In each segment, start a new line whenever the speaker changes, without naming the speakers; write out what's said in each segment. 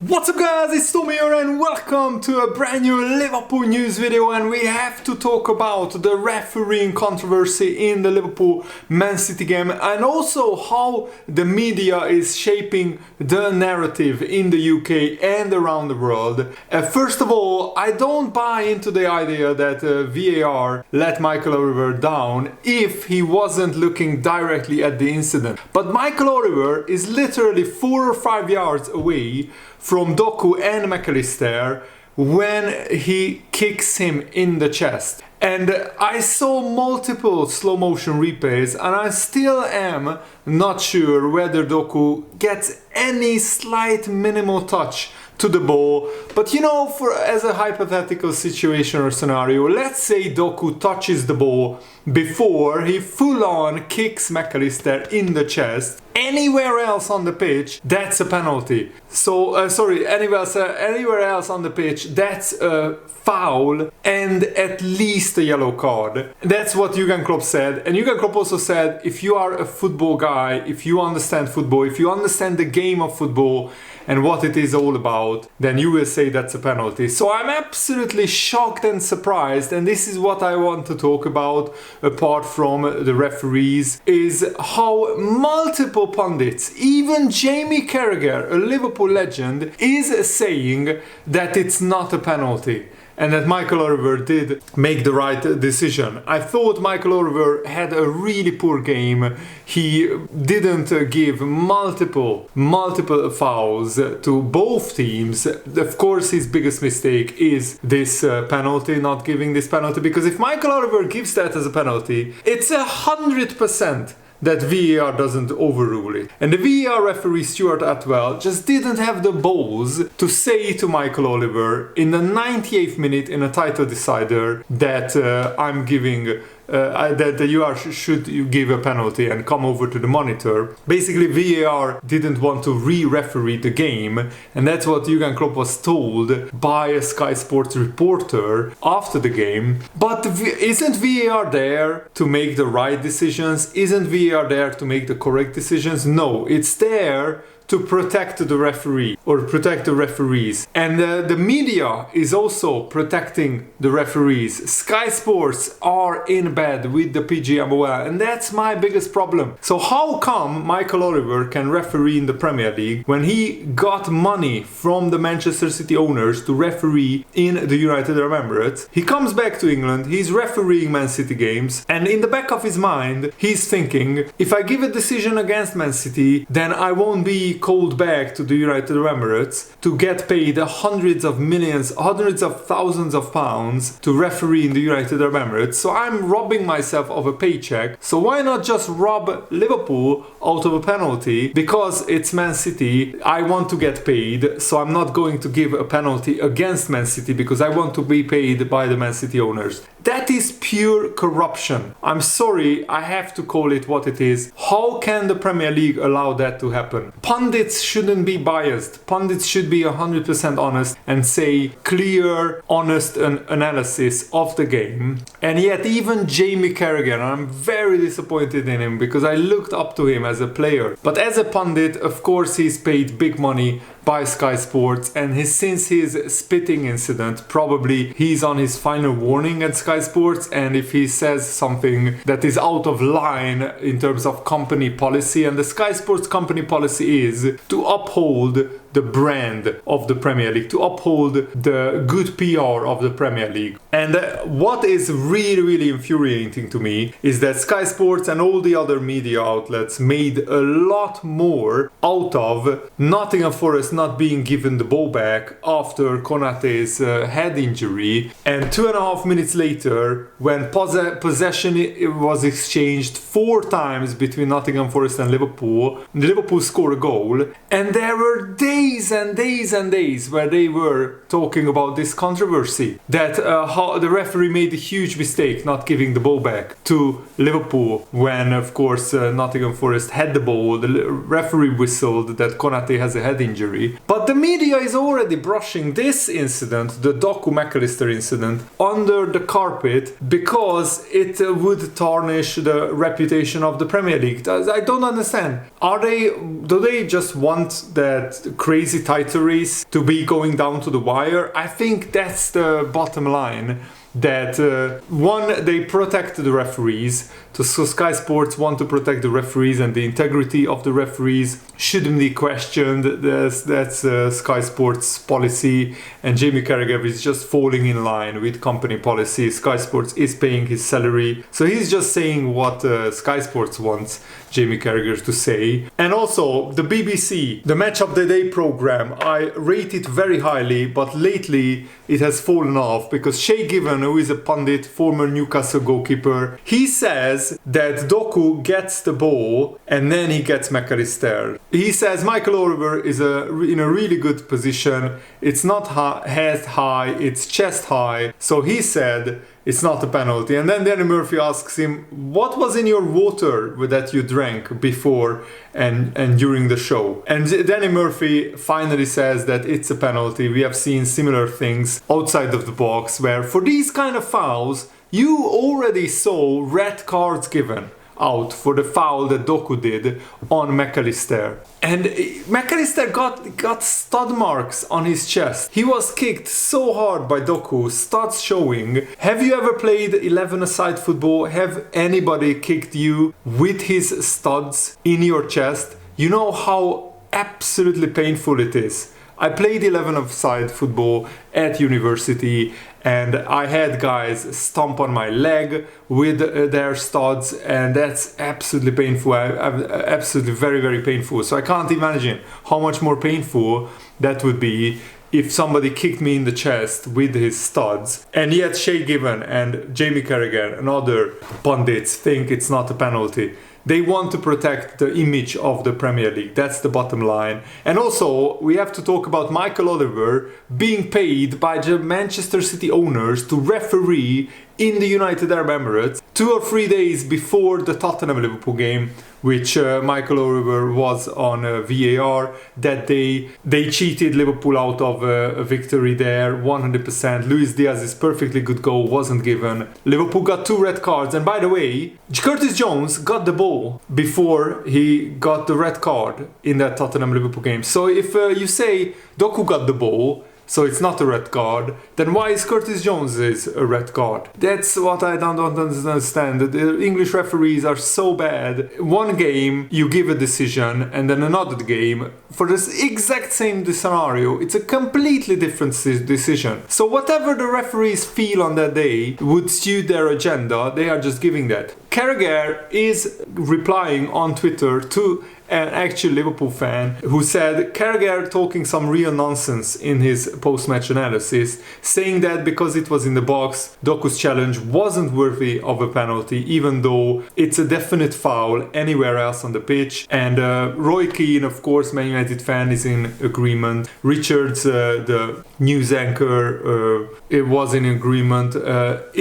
What's up guys, it's Tom here and welcome to a brand new Liverpool news video, and we have to talk about the refereeing controversy in the Liverpool-Man City game and also how the media is shaping the narrative in the UK and around the world. First of all, I don't buy into the idea that VAR let Michael Oliver down if he wasn't looking directly at the incident. But Michael Oliver is literally 4 or 5 yards away from Doku and McAllister when he kicks him in the chest. And I saw multiple slow motion replays and I still am not sure whether Doku gets any slight minimal touch to the ball. But you know, as a hypothetical situation or scenario, let's say Doku touches the ball before he full on kicks McAllister in the chest. Anywhere else on the pitch, that's a penalty. So, anywhere else on the pitch, that's a foul and at least a yellow card. That's what Jurgen Klopp said. And Jurgen Klopp also said, if you are a football guy, if you understand football, if you understand the game of football and what it is all about, then you will say that's a penalty. So I'm absolutely shocked and surprised, and this is what I want to talk about apart from the referees, is how multiple pundits, even Jamie Carragher, a Liverpool legend, is saying that it's not a penalty and that Michael Oliver did make the right decision. I thought Michael Oliver had a really poor game. He didn't give multiple fouls to both teams. Of course, his biggest mistake is this penalty, not giving this penalty, because if Michael Oliver gives that as a penalty, it's 100% that VAR doesn't overrule it. And the VAR referee Stuart Atwell just didn't have the balls to say to Michael Oliver in the 98th minute in a title decider that I'm giving that should you give a penalty and come over to the monitor. Basically, VAR didn't want to re-referee the game, and that's what Jurgen Klopp was told by a Sky Sports reporter after the game. But isn't VAR there to make the right decisions? Isn't VAR there to make the correct decisions? No, it's there to protect the referee or protect the referees. And the media is also protecting the referees. Sky Sports are in bed with the PGMOL, and that's my biggest problem. So how come Michael Oliver can referee in the Premier League when he got money from the Manchester City owners to referee in the United Arab Emirates? He comes back to England, he's refereeing Man City games, and in the back of his mind, he's thinking, if I give a decision against Man City, then I won't be called back to the United Arab Emirates to get paid hundreds of millions, hundreds of thousands of pounds to referee in the United Arab Emirates. So I'm robbing myself of a paycheck. So why not just rob Liverpool out of a penalty? Because it's Man City, I want to get paid, so I'm not going to give a penalty against Man City because I want to be paid by the Man City owners. That is pure corruption. I'm sorry, I have to call it what it is. How can the Premier League allow that to happen? Pundits shouldn't be biased. Pundits should be 100% honest and say clear, honest analysis of the game. And yet even Jamie Carragher, I'm very disappointed in him because I looked up to him as a player. But as a pundit, of course, he's paid big money by Sky Sports, and since his spitting incident, probably he's on his final warning at Sky Sports, and if he says something that is out of line in terms of company policy, and the Sky Sports company policy is to uphold the brand of the Premier League, to uphold the good PR of the Premier League. And what is really infuriating to me is that Sky Sports and all the other media outlets made a lot more out of Nottingham Forest not being given the ball back after Konate's head injury, and 2.5 minutes later, when possession was exchanged 4 times between Nottingham Forest and Liverpool scored a goal, and there were days and days where they were talking about this controversy, that how the referee made a huge mistake not giving the ball back to Liverpool when, of course, Nottingham Forest had the ball. The referee whistled that Konate has a head injury. But the media is already brushing this incident, the Doku McAllister incident, under the carpet because it would tarnish the reputation of the Premier League. I don't understand. Do they just want that crazy title race to be going down to the wire. I think that's the bottom line. That one, they protect the referees. So Sky Sports want to protect the referees, and the integrity of the referees shouldn't be questioned. That's Sky Sports policy, and Jamie Carragher is just falling in line with company policy. Sky Sports is paying his salary, so he's just saying what Sky Sports wants Jamie Carragher to say. And also the BBC, the Match of the Day program, I rate it very highly, but lately it has fallen off because Shay Given, who is a pundit, former Newcastle goalkeeper, he says that Doku gets the ball and then he gets McAllister. He says Michael Oliver is in a really good position. It's not head high, it's chest high. So he said it's not a penalty. And then Danny Murphy asks him, what was in your water that you drank before and during the show? And Danny Murphy finally says that it's a penalty. We have seen similar things outside of the box where for these kind of fouls, you already saw red cards given out for the foul that Doku did on McAllister. And McAllister got stud marks on his chest. He was kicked so hard by Doku, studs showing. Have you ever played 11-a-side football? Have anybody kicked you with his studs in your chest? You know how absolutely painful it is. I played 11-a-side football at university, and I had guys stomp on my leg with their studs, and that's absolutely painful. Absolutely very, very painful. So I can't imagine how much more painful that would be if somebody kicked me in the chest with his studs. And yet Shay Given and Jamie Carragher and other pundits think it's not a penalty. They want to protect the image of the Premier League. That's the bottom line. And also, we have to talk about Michael Oliver being paid by the Manchester City owners to referee in the United Arab Emirates 2 or 3 days before the Tottenham-Liverpool game, which Michael Oliver was on VAR that day. They cheated Liverpool out of a victory there, 100%. Luis Diaz's perfectly good goal wasn't given. Liverpool got 2 red cards, and by the way, Curtis Jones got the ball before he got the red card in that Tottenham-Liverpool game. So if you say Doku got the ball, so it's not a red card, then why is Curtis Jones a red card? That's what I don't understand. The English referees are so bad. One game you give a decision, and then another game for this exact same scenario, it's a completely different decision. So whatever the referees feel on that day would suit their agenda, they are just giving that. Carragher is replying on Twitter to an actual Liverpool fan who said Carragher talking some real nonsense in his post-match analysis, saying that because it was in the box, Doku's challenge wasn't worthy of a penalty, even though it's a definite foul anywhere else on the pitch. And Roy Keane, of course, Man United fan, is in agreement. Richards, the news anchor, it was in agreement.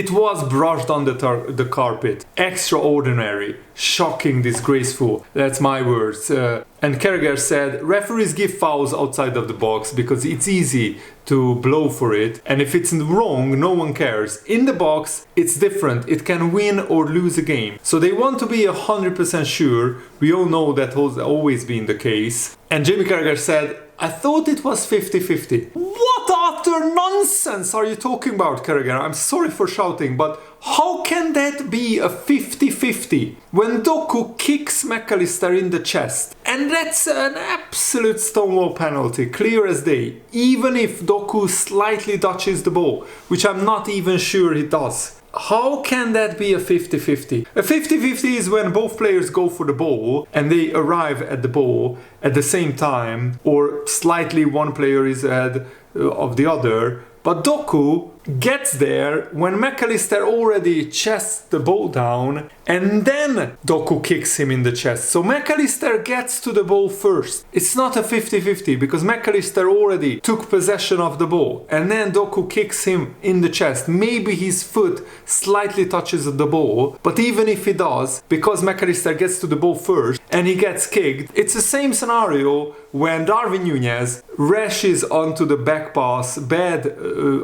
It was brushed on the carpet. Extraordinary. Shocking, disgraceful. That's my words. And Carragher said, referees give fouls outside of the box because it's easy to blow for it, and if it's wrong, no one cares. In the box, it's different. It can win or lose a game. So they want to be 100% sure. We all know that has always been the case. And Jamie Carragher said, I thought it was 50-50. What utter nonsense are you talking about, Carragher? I'm sorry for shouting, but how can that be a 50-50 when Doku kicks McAllister in the chest? And that's an absolute stonewall penalty, clear as day, even if Doku slightly touches the ball, which I'm not even sure he does. How can that be a 50-50? A 50-50 is when both players go for the ball and they arrive at the ball at the same time, or slightly one player is ahead of the other. But Doku gets there when McAllister already chests the ball down, and then Doku kicks him in the chest. So McAllister gets to the ball first. It's not a 50-50 because McAllister already took possession of the ball, and then Doku kicks him in the chest. Maybe his foot slightly touches the ball, but even if he does, because McAllister gets to the ball first and he gets kicked, it's the same scenario when Darwin Núñez rashes onto the back pass, bad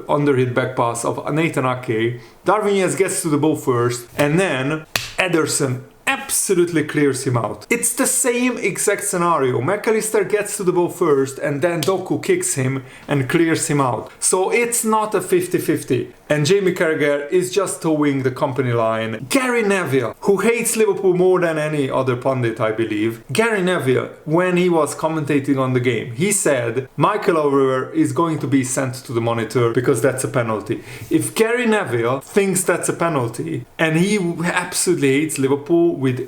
underhit back pass of Nathan Ake. Darwin Núñez gets to the ball first, and then Ederson absolutely clears him out. It's the same exact scenario. McAllister gets to the ball first and then Doku kicks him and clears him out. So it's not a 50-50. And Jamie Carragher is just towing the company line. Gary Neville, who hates Liverpool more than any other pundit, I believe. Gary Neville, when he was commentating on the game, he said Michael Oliver is going to be sent to the monitor because that's a penalty. If Gary Neville thinks that's a penalty and he absolutely hates Liverpool with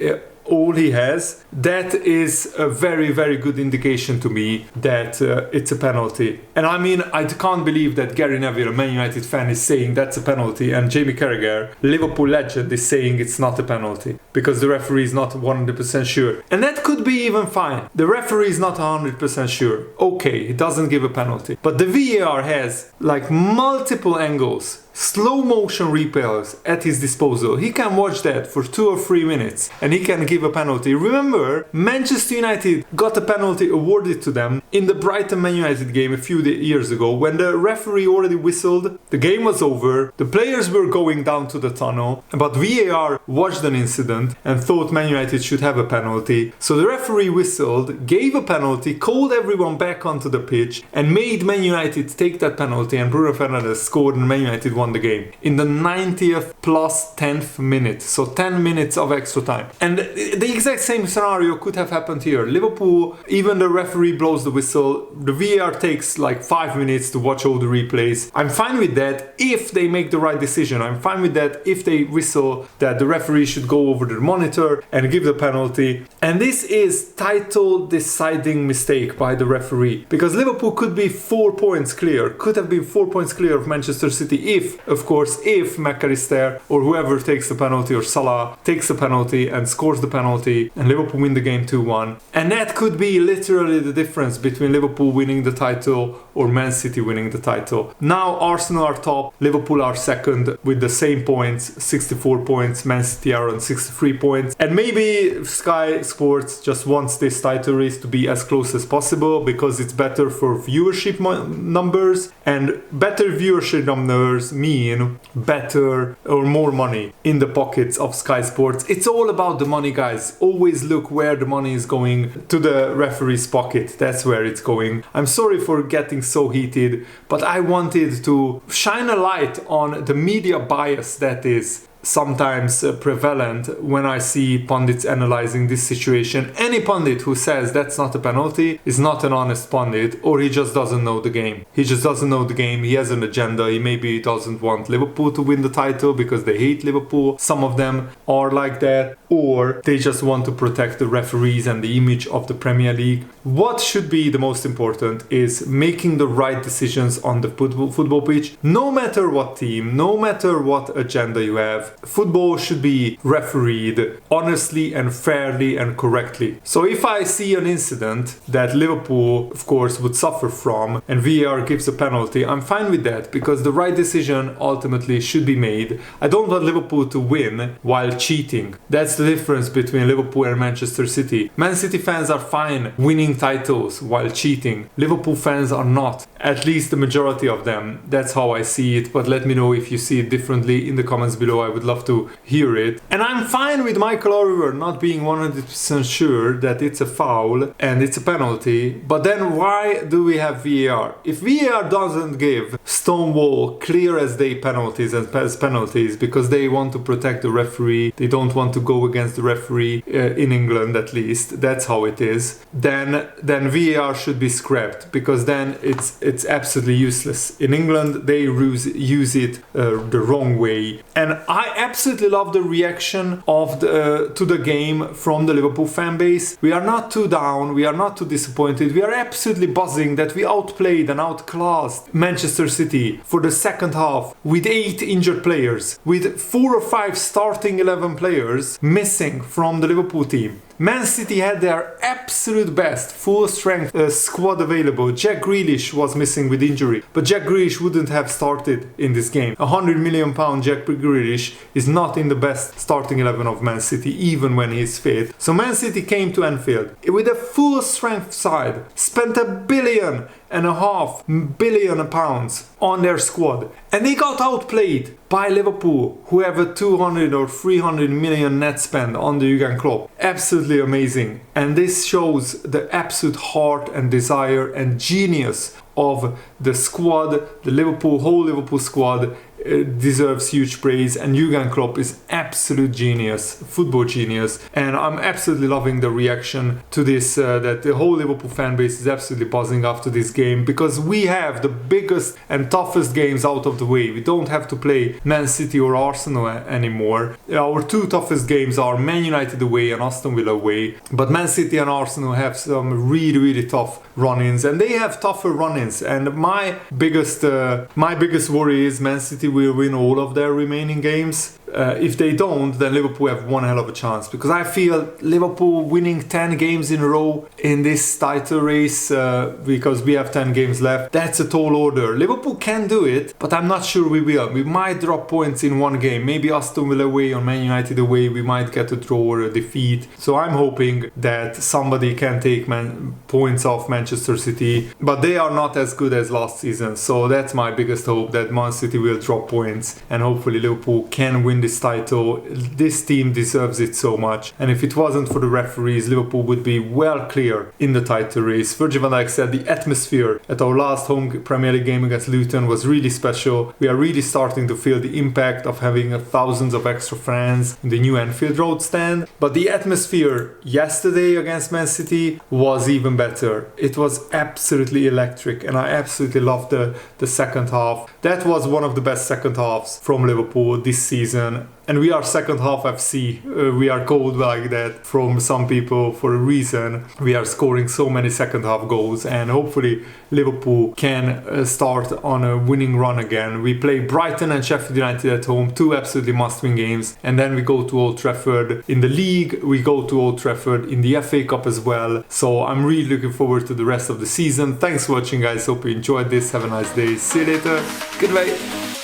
all he has, that is a very, very good indication to me that it's a penalty. And I mean, I can't believe that Gary Neville, a Man United fan, is saying that's a penalty, and Jamie Carragher, Liverpool legend, is saying it's not a penalty because the referee is not 100% sure. And that could be even fine. The referee is not 100% sure. Okay, he doesn't give a penalty. But the VAR has like multiple angles, slow motion replays at his disposal. He can watch that for 2 or 3 minutes and he can give a penalty. Remember, Manchester United got a penalty awarded to them in the Brighton Man United game a few years ago when the referee already whistled, the game was over, the players were going down to the tunnel, but VAR watched an incident and thought Man United should have a penalty. So the referee whistled, gave a penalty, called everyone back onto the pitch and made Man United take that penalty, and Bruno Fernandes scored and Man United won the game in the 90th plus 10th minute, so 10 minutes of extra time. And the exact same scenario could have happened here. Liverpool, even the referee blows the whistle, the VAR takes like 5 minutes to watch all the replays. I'm fine with that if they make the right decision. I'm fine with that if they whistle that the referee should go over the monitor and give the penalty. And this is title deciding mistake by the referee, because Liverpool could be 4 points clear, could have been 4 points clear of Manchester City if, of course, if McAllister or whoever takes the penalty, or Salah takes the penalty and scores the penalty and Liverpool win the game 2-1. And that could be literally the difference between Liverpool winning the title or Man City winning the title. Now Arsenal are top, Liverpool are second with the same points, 64 points, Man City are on 63 points. And maybe Sky Sports just wants this title race to be as close as possible because it's better for viewership numbers, and better viewership numbers mean better or more money in the pockets of Sky Sports. It's all about the money, guys. Always look where the money is going. To the referee's pocket, that's where it's going. I'm sorry for getting so heated, but I wanted to shine a light on the media bias that is sometimes prevalent when I see pundits analyzing this situation. Any pundit who says that's not a penalty is not an honest pundit, or he just doesn't know the game. He just doesn't know the game. He has an agenda. He maybe doesn't want Liverpool to win the title because they hate Liverpool. Some of them are like that, or they just want to protect the referees and the image of the Premier League. What should be the most important is making the right decisions on the football pitch. No matter what team, no matter what agenda you have, football should be refereed honestly and fairly and correctly. So if I see an incident that Liverpool, of course, would suffer from and VAR gives a penalty, I'm fine with that because the right decision ultimately should be made. I don't want Liverpool to win while cheating. That's the difference between Liverpool and Manchester City. Man City fans are fine winning titles while cheating. Liverpool fans are not. At least the majority of them. That's how I see it, but let me know if you see it differently in the comments below. I would love to hear it. And I'm fine with Michael Oliver not being 100% sure that it's a foul and it's a penalty, but then why do we have VAR? If VAR doesn't give stonewall clear as day penalties and as penalties because they want to protect the referee, they don't want to go against the referee, in England at least, that's how it is, then VAR should be scrapped, because then it's absolutely useless. In England they use it the wrong way. And I absolutely love the reaction of to the game from the Liverpool fan base. We are not too down, we are not too disappointed, we are absolutely buzzing that we outplayed and outclassed Manchester City for the second half with 8 injured players, with 4 or 5 starting 11 players missing from the Liverpool team. Man City had their absolute best full strength squad available. Jack Grealish was missing with injury, but Jack Grealish wouldn't have started in this game. £100 million Jack Grealish is not in the best starting 11 of Man City, even when he's fit. So Man City came to Anfield with a full strength side, spent £1 billion £1.5 billion on their squad. And they got outplayed by Liverpool, who have a 200 or 300 million net spend under Jurgen Klopp. Absolutely amazing. And this shows the absolute heart and desire and genius of the squad. The whole Liverpool squad deserves huge praise, and Jurgen Klopp is absolute genius, football genius, and I'm absolutely loving the reaction to this, that the whole Liverpool fan base is absolutely buzzing after this game, because we have the biggest and toughest games out of the way. We don't have to play Man City or Arsenal anymore. Our two toughest games are Man United away and Aston Villa away, but Man City and Arsenal have some really tough run-ins, and they have tougher run-ins, and my biggest worry is Man City will win all of their remaining games. If they don't, then Liverpool have one hell of a chance, because I feel Liverpool winning 10 games in a row in this title race, because we have 10 games left, that's a tall order. Liverpool can do it, but I'm not sure we will. We might drop points in one game, maybe Aston Villa away or Man United away, we might get a draw or a defeat. So I'm hoping that somebody can take points off Manchester City, but they are not as good as last season, so that's my biggest hope, that Man City will drop points and hopefully Liverpool can win this title. This team deserves it so much, and if it wasn't for the referees, Liverpool would be well clear in the title race. Virgil van Dijk said the atmosphere at our last home Premier League game against Luton was really special. We are really starting to feel the impact of having thousands of extra fans in the new Anfield Road stand, but the atmosphere yesterday against Man City was even better. It was absolutely electric, and I absolutely loved the second half. That was one of the best second halves from Liverpool this season. And we are second half FC. We are called like that from some people for a reason. We are scoring so many second half goals, and hopefully Liverpool can start on a winning run again. We play Brighton and Sheffield United at home, two absolutely must-win games, and then we go to Old Trafford in the league. We go to Old Trafford in the FA Cup as well. So I'm really looking forward to the rest of the season. Thanks for watching, guys. Hope you enjoyed this. Have a nice day. See you later. Goodbye.